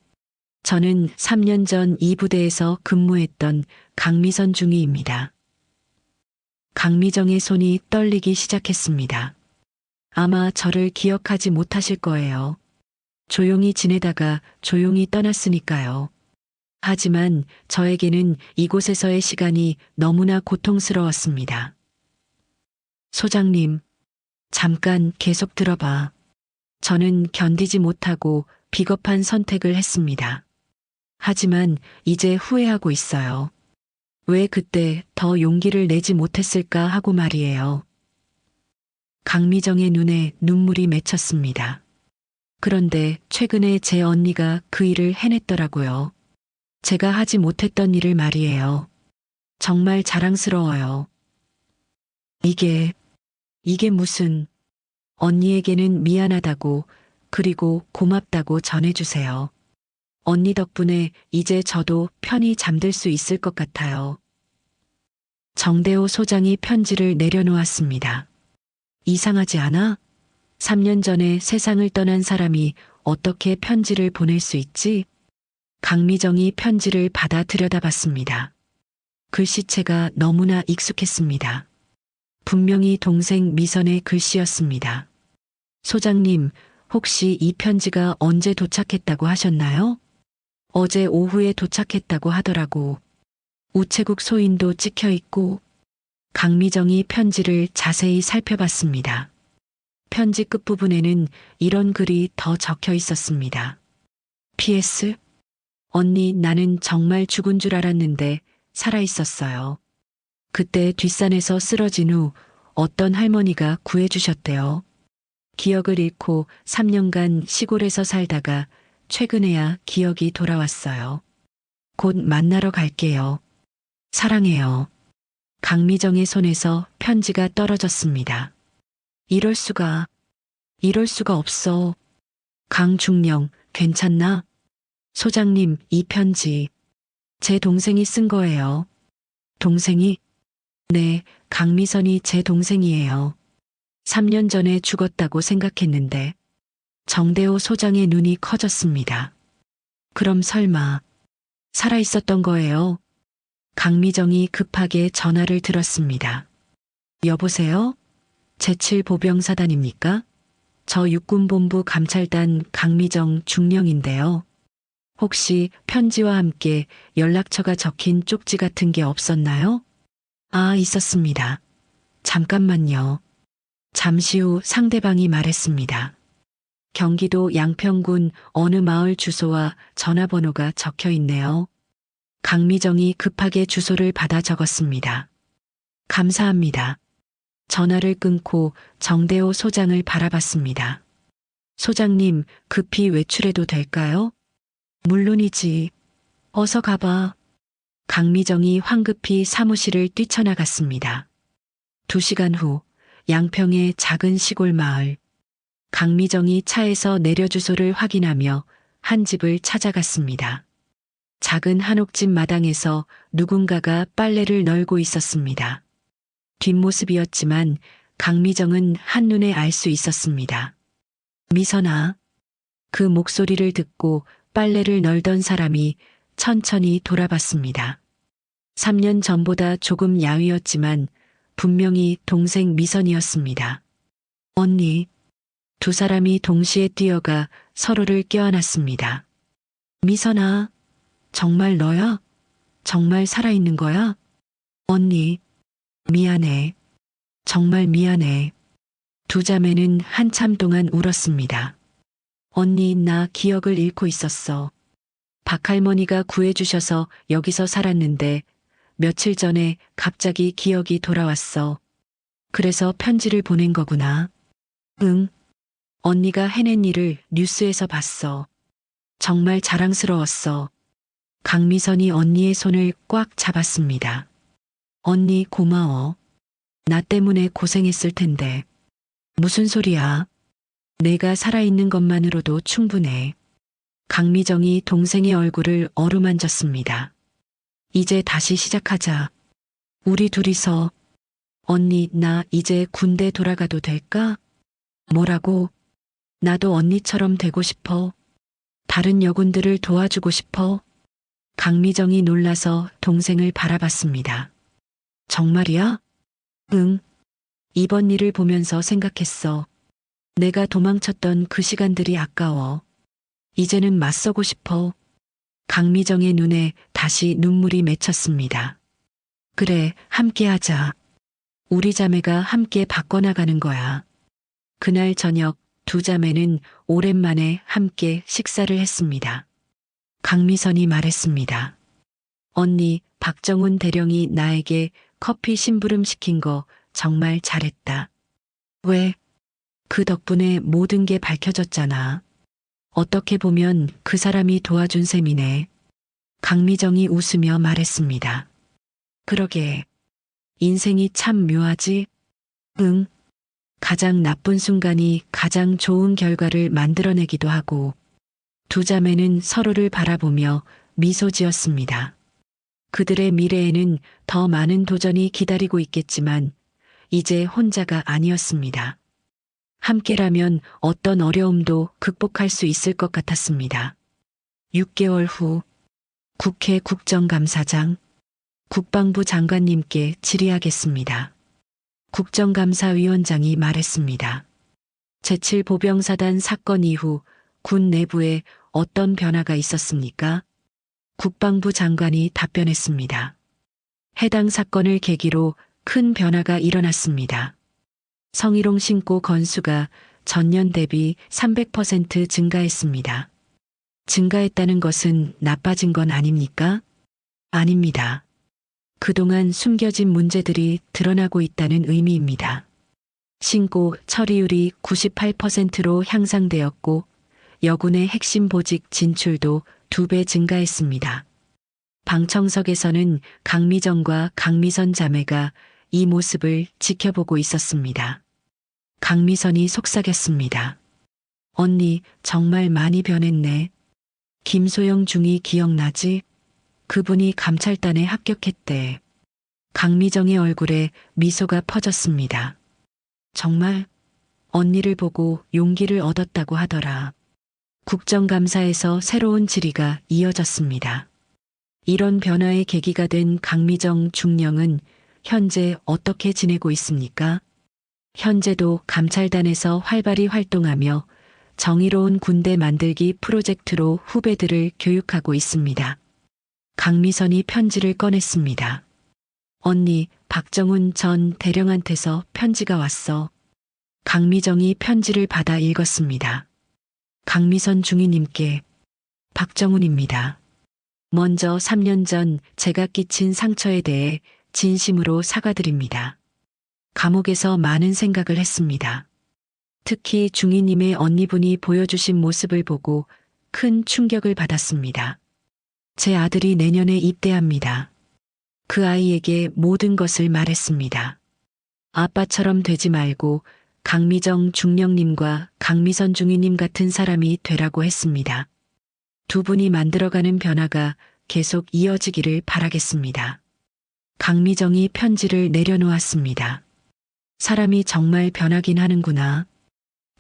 저는 3년 전 이 부대에서 근무했던 강미선 중위입니다. 강미정의 손이 떨리기 시작했습니다. 아마 저를 기억하지 못하실 거예요. 조용히 지내다가 조용히 떠났으니까요. 하지만 저에게는 이곳에서의 시간이 너무나 고통스러웠습니다. 소장님, 잠깐 계속 들어봐. 저는 견디지 못하고 비겁한 선택을 했습니다. 하지만 이제 후회하고 있어요. 왜 그때 더 용기를 내지 못했을까 하고 말이에요. 강미정의 눈에 눈물이 맺혔습니다. 그런데 최근에 제 언니가 그 일을 해냈더라고요. 제가 하지 못했던 일을 말이에요. 정말 자랑스러워요. 이게 무슨, 언니에게는 미안하다고 그리고 고맙다고 전해주세요. 언니 덕분에 이제 저도 편히 잠들 수 있을 것 같아요. 정대호 소장이 편지를 내려놓았습니다. 이상하지 않아? 3년 전에 세상을 떠난 사람이 어떻게 편지를 보낼 수 있지? 강미정이 편지를 받아 들여다봤습니다. 글씨체가 너무나 익숙했습니다. 분명히 동생 미선의 글씨였습니다. 소장님, 혹시 이 편지가 언제 도착했다고 하셨나요? 어제 오후에 도착했다고 하더라고. 우체국 소인도 찍혀 있고. 강미정이 편지를 자세히 살펴봤습니다. 편지 끝부분에는 이런 글이 더 적혀 있었습니다. PS. 언니, 나는 정말 죽은 줄 알았는데 살아 있었어요. 그때 뒷산에서 쓰러진 후 어떤 할머니가 구해주셨대요. 기억을 잃고 3년간 시골에서 살다가 최근에야 기억이 돌아왔어요. 곧 만나러 갈게요. 사랑해요. 강미정의 손에서 편지가 떨어졌습니다. 이럴 수가 없어. 강중령, 괜찮나? 소장님, 이 편지 제 동생이 쓴 거예요. 동생이? 네, 강미선이 제 동생이에요. 3년 전에 죽었다고 생각했는데. 정대호 소장의 눈이 커졌습니다. 그럼 설마 살아 있었던 거예요? 강미정이 급하게 전화를 들었습니다. 여보세요? 제7보병사단입니까? 저 육군본부 감찰단 강미정 중령인데요. 혹시 편지와 함께 연락처가 적힌 쪽지 같은 게 없었나요? 아, 있었습니다. 잠깐만요. 잠시 후 상대방이 말했습니다. 경기도 양평군 어느 마을 주소와 전화번호가 적혀 있네요. 강미정이 급하게 주소를 받아 적었습니다. 감사합니다. 전화를 끊고 정대호 소장을 바라봤습니다. 소장님, 급히 외출해도 될까요? 물론이지. 어서 가봐. 강미정이 황급히 사무실을 뛰쳐나갔습니다. 2시간 후 양평의 작은 시골 마을. 강미정이 차에서 내려 주소를 확인하며 한 집을 찾아갔습니다. 작은 한옥집 마당에서 누군가가 빨래를 널고 있었습니다. 뒷모습이었지만 강미정은 한눈에 알 수 있었습니다. 미선아. 그 목소리를 듣고 빨래를 널던 사람이 천천히 돌아봤습니다. 3년 전보다 조금 야위었지만 분명히 동생 미선이었습니다. 언니. 2 사람이 동시에 뛰어가 서로를 껴안았습니다. 미선아, 정말 너야? 정말 살아있는 거야? 언니, 미안해. 정말 미안해. 2 자매는 한참 동안 울었습니다. 언니, 나 기억을 잃고 있었어. 박할머니가 구해주셔서 여기서 살았는데 며칠 전에 갑자기 기억이 돌아왔어. 그래서 편지를 보낸 거구나. 응. 언니가 해낸 일을 뉴스에서 봤어. 정말 자랑스러웠어. 강미선이 언니의 손을 꽉 잡았습니다. 언니 고마워. 나 때문에 고생했을 텐데. 무슨 소리야. 내가 살아있는 것만으로도 충분해. 강미정이 동생의 얼굴을 어루만졌습니다. 이제 다시 시작하자. 우리 둘이서. 언니, 나 이제 군대 돌아가도 될까? 뭐라고? 나도 언니처럼 되고 싶어. 다른 여군들을 도와주고 싶어. 강미정이 놀라서 동생을 바라봤습니다. 정말이야? 응. 이번 일을 보면서 생각했어. 내가 도망쳤던 그 시간들이 아까워. 이제는 맞서고 싶어. 강미정의 눈에 다시 눈물이 맺혔습니다. 그래, 함께하자. 우리 자매가 함께 바꿔나가는 거야. 그날 저녁 2 자매는 오랜만에 함께 식사를 했습니다. 강미선이 말했습니다. 언니, 박정훈 대령이 나에게 커피 심부름 시킨 거 정말 잘했다. 왜? 그 덕분에 모든 게 밝혀졌잖아. 어떻게 보면 그 사람이 도와준 셈이네. 강미정이 웃으며 말했습니다. 그러게. 인생이 참 묘하지? 응. 가장 나쁜 순간이 가장 좋은 결과를 만들어내기도 하고 두 자매는 서로를 바라보며 미소 지었습니다. 그들의 미래에는 더 많은 도전이 기다리고 있겠지만 이제 혼자가 아니었습니다. 함께라면 어떤 어려움도 극복할 수 있을 것 같았습니다. 6개월 후 국회 국정감사장 국방부 장관님께 질의하겠습니다. 국정감사위원장이 말했습니다. 제7보병사단 사건 이후 군 내부에 어떤 변화가 있었습니까? 국방부 장관이 답변했습니다. 해당 사건을 계기로 큰 변화가 일어났습니다. 성희롱 신고 건수가 전년 대비 300% 증가했습니다. 증가했다는 것은 나빠진 건 아닙니까? 아닙니다. 그동안 숨겨진 문제들이 드러나고 있다는 의미입니다. 신고 처리율이 98%로 향상되었고 여군의 핵심 보직 진출도 2배 증가했습니다. 방청석에서는 강미정과 강미선 자매가 이 모습을 지켜보고 있었습니다. 강미선이 속삭였습니다. 언니 정말 많이 변했네. 김소영 중이 기억나지? 그분이 감찰단에 합격했대. 강미정의 얼굴에 미소가 퍼졌습니다. 정말 언니를 보고 용기를 얻었다고 하더라. 국정감사에서 새로운 질의가 이어졌습니다. 이런 변화의 계기가 된 강미정 중령은 현재 어떻게 지내고 있습니까? 현재도 감찰단에서 활발히 활동하며 정의로운 군대 만들기 프로젝트로 후배들을 교육하고 있습니다. 강미선이 편지를 꺼냈습니다. 언니, 박정훈 전 대령한테서 편지가 왔어. 강미정이 편지를 받아 읽었습니다. 강미선 중위님께 박정훈입니다. 먼저 3년 전 제가 끼친 상처에 대해 진심으로 사과드립니다. 감옥에서 많은 생각을 했습니다. 특히 중위님의 언니분이 보여주신 모습을 보고 큰 충격을 받았습니다. 제 아들이 내년에 입대합니다. 그 아이에게 모든 것을 말했습니다. 아빠처럼 되지 말고 강미정 중령님과 강미선 중위님 같은 사람이 되라고 했습니다. 두 분이 만들어가는 변화가 계속 이어지기를 바라겠습니다. 강미정이 편지를 내려놓았습니다. 사람이 정말 변하긴 하는구나.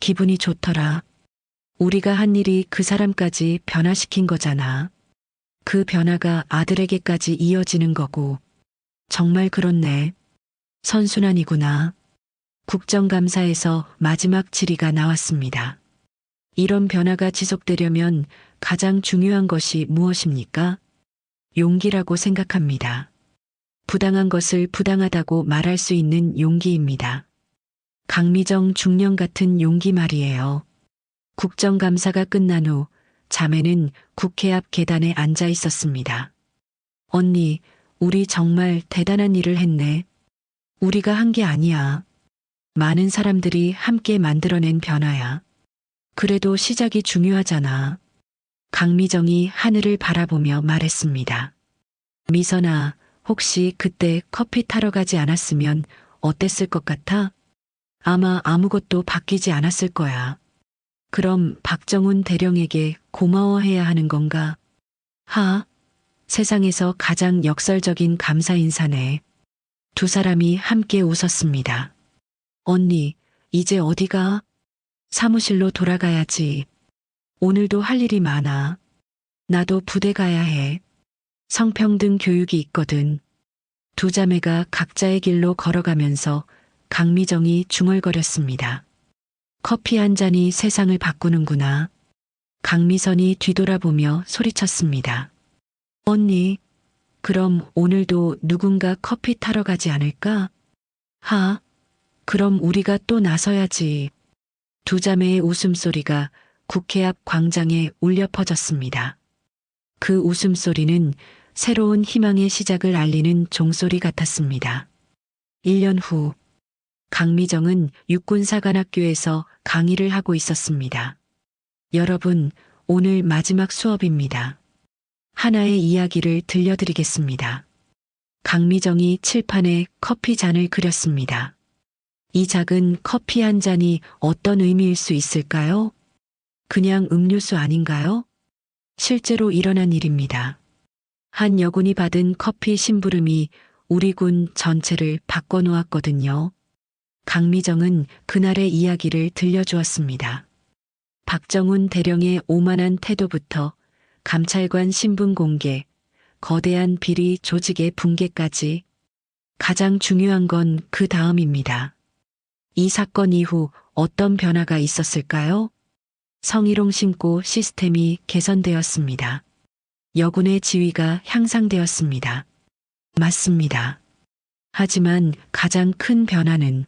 기분이 좋더라. 우리가 한 일이 그 사람까지 변화시킨 거잖아. 그 변화가 아들에게까지 이어지는 거고. 정말 그렇네. 선순환이구나. 국정감사에서 마지막 질의가 나왔습니다. 이런 변화가 지속되려면 가장 중요한 것이 무엇입니까? 용기라고 생각합니다. 부당한 것을 부당하다고 말할 수 있는 용기입니다. 강미정 중령 같은 용기 말이에요. 국정감사가 끝난 후 자매는 국회 앞 계단에 앉아 있었습니다. 언니, 우리 정말 대단한 일을 했네. 우리가 한 게 아니야. 많은 사람들이 함께 만들어낸 변화야. 그래도 시작이 중요하잖아. 강미정이 하늘을 바라보며 말했습니다. 미선아, 혹시 그때 커피 타러 가지 않았으면 어땠을 것 같아? 아마 아무것도 바뀌지 않았을 거야. 그럼 박정훈 대령에게 고마워해야 하는 건가? 세상에서 가장 역설적인 감사 인사네. 두 사람이 함께 웃었습니다. 언니, 이제 어디가? 사무실로 돌아가야지. 오늘도 할 일이 많아. 나도 부대 가야 해. 성평등 교육이 있거든. 두 자매가 각자의 길로 걸어가면서 강미정이 중얼거렸습니다. 커피 한 잔이 세상을 바꾸는구나. 강미선이 뒤돌아보며 소리쳤습니다. 언니, 그럼 오늘도 누군가 커피 타러 가지 않을까? 그럼 우리가 또 나서야지. 두 자매의 웃음소리가 국회 앞 광장에 울려 퍼졌습니다. 그 웃음소리는 새로운 희망의 시작을 알리는 종소리 같았습니다. 1년 후, 강미정은 육군사관학교에서 강의를 하고 있었습니다. 여러분, 오늘 마지막 수업입니다. 하나의 이야기를 들려드리겠습니다. 강미정이 칠판에 커피 잔을 그렸습니다. 이 작은 커피 한 잔이 어떤 의미일 수 있을까요? 그냥 음료수 아닌가요? 실제로 일어난 일입니다. 한 여군이 받은 커피 심부름이 우리 군 전체를 바꿔놓았거든요. 강미정은 그날의 이야기를 들려주었습니다. 박정훈 대령의 오만한 태도부터 감찰관 신분 공개, 거대한 비리 조직의 붕괴까지 가장 중요한 건 그 다음입니다. 이 사건 이후 어떤 변화가 있었을까요? 성희롱 신고 시스템이 개선되었습니다. 여군의 지위가 향상되었습니다. 맞습니다. 하지만 가장 큰 변화는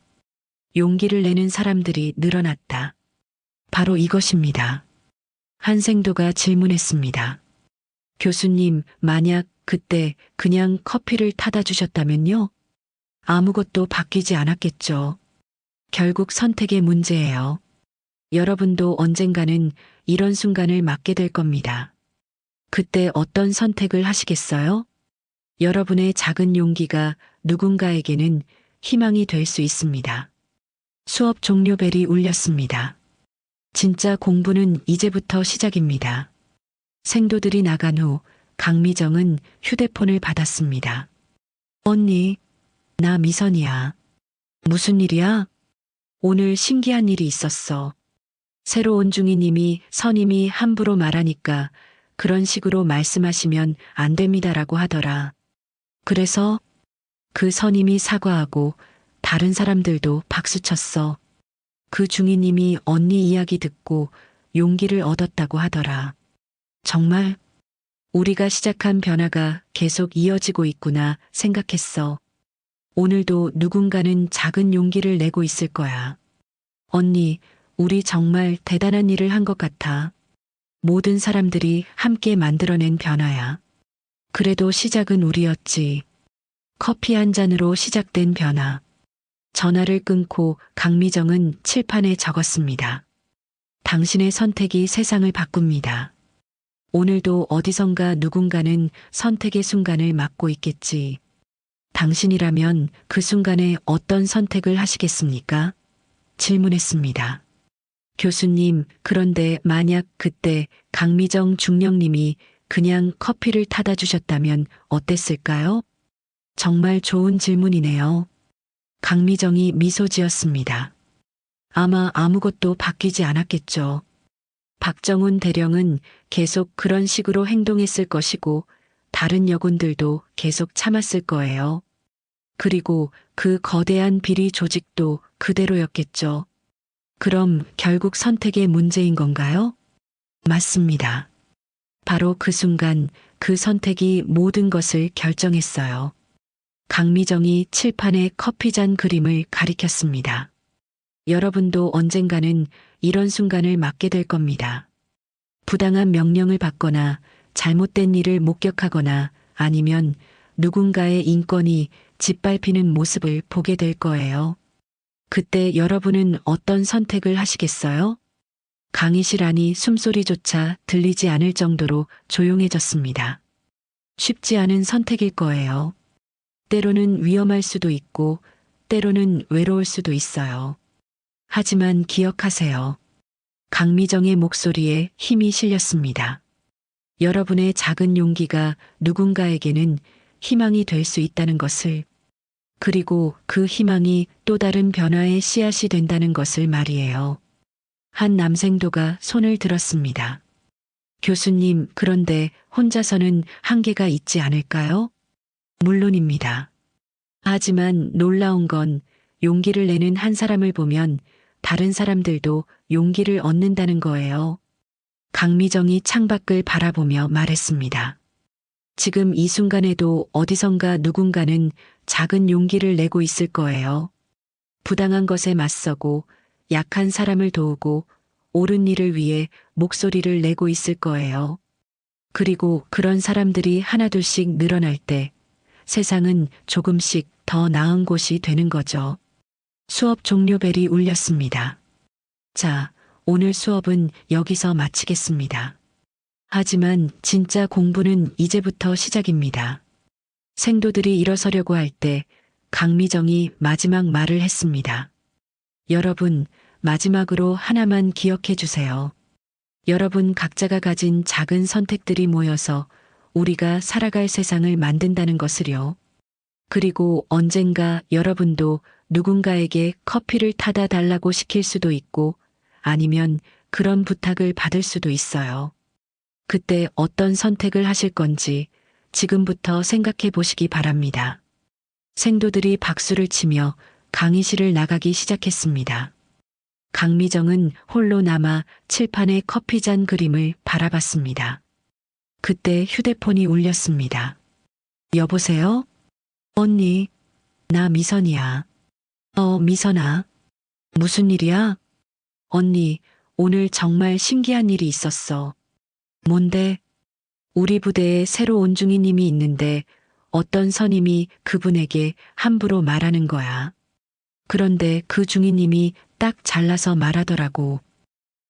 용기를 내는 사람들이 늘어났다. 바로 이것입니다. 한생도가 질문했습니다. 교수님, 만약 그때 그냥 커피를 타다 주셨다면요? 아무것도 바뀌지 않았겠죠. 결국 선택의 문제예요. 여러분도 언젠가는 이런 순간을 맞게 될 겁니다. 그때 어떤 선택을 하시겠어요? 여러분의 작은 용기가 누군가에게는 희망이 될 수 있습니다. 수업 종료 벨이 울렸습니다. 진짜 공부는 이제부터 시작입니다. 생도들이 나간 후 강미정은 휴대폰을 받았습니다. 언니, 나 미선이야. 무슨 일이야? 오늘 신기한 일이 있었어. 새로 온 중이님이 선임이 함부로 말하니까 그런 식으로 말씀하시면 안 됩니다라고 하더라. 그래서 그 선임이 사과하고 다른 사람들도 박수쳤어. 그 중이님이 언니 이야기 듣고 용기를 얻었다고 하더라. 정말 우리가 시작한 변화가 계속 이어지고 있구나 생각했어. 오늘도 누군가는 작은 용기를 내고 있을 거야. 언니, 우리 정말 대단한 일을 한 것 같아. 모든 사람들이 함께 만들어낸 변화야. 그래도 시작은 우리였지. 커피 한 잔으로 시작된 변화. 전화를 끊고 강미정은 칠판에 적었습니다. 당신의 선택이 세상을 바꿉니다. 오늘도 어디선가 누군가는 선택의 순간을 맞고 있겠지. 당신이라면 그 순간에 어떤 선택을 하시겠습니까? 질문했습니다. 교수님, 그런데 만약 그때 강미정 중령님이 그냥 커피를 타다 주셨다면 어땠을까요? 정말 좋은 질문이네요. 강미정이 미소 지었습니다. 아마 아무것도 바뀌지 않았겠죠. 박정훈 대령은 계속 그런 식으로 행동했을 것이고 다른 여군들도 계속 참았을 거예요. 그리고 그 거대한 비리 조직도 그대로였겠죠. 그럼 결국 선택의 문제인 건가요? 맞습니다. 바로 그 순간 그 선택이 모든 것을 결정했어요. 강미정이 칠판에 커피잔 그림을 가리켰습니다. 여러분도 언젠가는 이런 순간을 맞게 될 겁니다. 부당한 명령을 받거나 잘못된 일을 목격하거나 아니면 누군가의 인권이 짓밟히는 모습을 보게 될 거예요. 그때 여러분은 어떤 선택을 하시겠어요? 강의실 안이 숨소리조차 들리지 않을 정도로 조용해졌습니다. 쉽지 않은 선택일 거예요. 때로는 위험할 수도 있고 때로는 외로울 수도 있어요. 하지만 기억하세요. 강미정의 목소리에 힘이 실렸습니다. 여러분의 작은 용기가 누군가에게는 희망이 될 수 있다는 것을, 그리고 그 희망이 또 다른 변화의 씨앗이 된다는 것을 말이에요. 한 남생도가 손을 들었습니다. 교수님, 그런데 혼자서는 한계가 있지 않을까요? 물론입니다. 하지만 놀라운 건 용기를 내는 한 사람을 보면 다른 사람들도 용기를 얻는다는 거예요. 강미정이 창밖을 바라보며 말했습니다. 지금 이 순간에도 어디선가 누군가는 작은 용기를 내고 있을 거예요. 부당한 것에 맞서고 약한 사람을 도우고 옳은 일을 위해 목소리를 내고 있을 거예요. 그리고 그런 사람들이 하나둘씩 늘어날 때 세상은 조금씩 더 나은 곳이 되는 거죠. 수업 종료 벨이 울렸습니다. 자, 오늘 수업은 여기서 마치겠습니다. 하지만 진짜 공부는 이제부터 시작입니다. 생도들이 일어서려고 할 때 강미정이 마지막 말을 했습니다. 여러분, 마지막으로 하나만 기억해 주세요. 여러분 각자가 가진 작은 선택들이 모여서 우리가 살아갈 세상을 만든다는 것을요. 그리고 언젠가 여러분도 누군가에게 커피를 타다 달라고 시킬 수도 있고 아니면 그런 부탁을 받을 수도 있어요. 그때 어떤 선택을 하실 건지 지금부터 생각해 보시기 바랍니다. 생도들이 박수를 치며 강의실을 나가기 시작했습니다. 강미정은 홀로 남아 칠판에 커피잔 그림을 바라봤습니다. 그때 휴대폰이 울렸습니다. 여보세요? 언니, 나 미선이야. 미선아. 무슨 일이야? 언니, 오늘 정말 신기한 일이 있었어. 뭔데? 우리 부대에 새로 온 중이님이 있는데 어떤 선임이 그분에게 함부로 말하는 거야. 그런데 그 중이님이 딱 잘라서 말하더라고.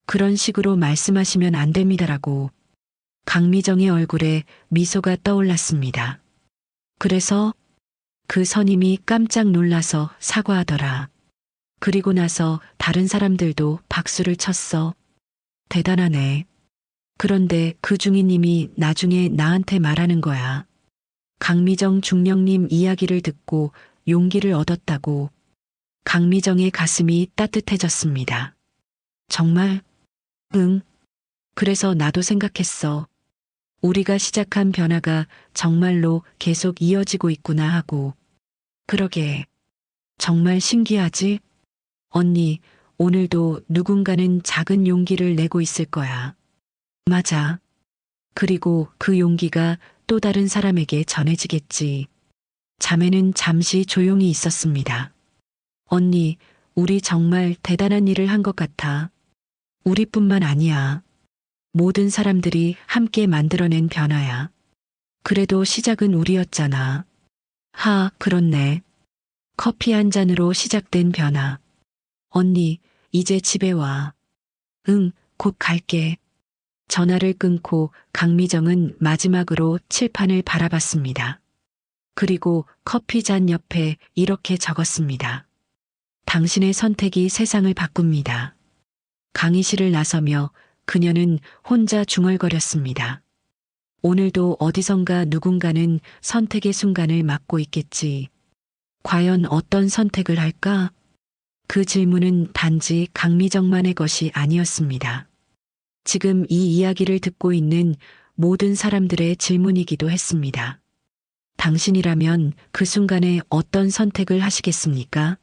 그런 식으로 말씀하시면 안 됩니다라고. 강미정의 얼굴에 미소가 떠올랐습니다. 그래서 그 선임이 깜짝 놀라서 사과하더라. 그리고 나서 다른 사람들도 박수를 쳤어. 대단하네. 그런데 그 중이님이 나중에 나한테 말하는 거야. 강미정 중령님 이야기를 듣고 용기를 얻었다고. 강미정의 가슴이 따뜻해졌습니다. 정말? 응. 그래서 나도 생각했어. 우리가 시작한 변화가 정말로 계속 이어지고 있구나 하고. 그러게. 정말 신기하지? 언니, 오늘도 누군가는 작은 용기를 내고 있을 거야. 맞아. 그리고 그 용기가 또 다른 사람에게 전해지겠지. 자매는 잠시 조용히 있었습니다. 언니, 우리 정말 대단한 일을 한 것 같아. 우리뿐만 아니야. 모든 사람들이 함께 만들어낸 변화야. 그래도 시작은 우리였잖아. 그렇네. 커피 한 잔으로 시작된 변화. 언니, 이제 집에 와. 응, 곧 갈게. 전화를 끊고 강미정은 마지막으로 칠판을 바라봤습니다. 그리고 커피 잔 옆에 이렇게 적었습니다. 당신의 선택이 세상을 바꿉니다. 강의실을 나서며 그녀는 혼자 중얼거렸습니다. 오늘도 어디선가 누군가는 선택의 순간을 맞고 있겠지. 과연 어떤 선택을 할까? 그 질문은 단지 강미정만의 것이 아니었습니다. 지금 이 이야기를 듣고 있는 모든 사람들의 질문이기도 했습니다. 당신이라면 그 순간에 어떤 선택을 하시겠습니까?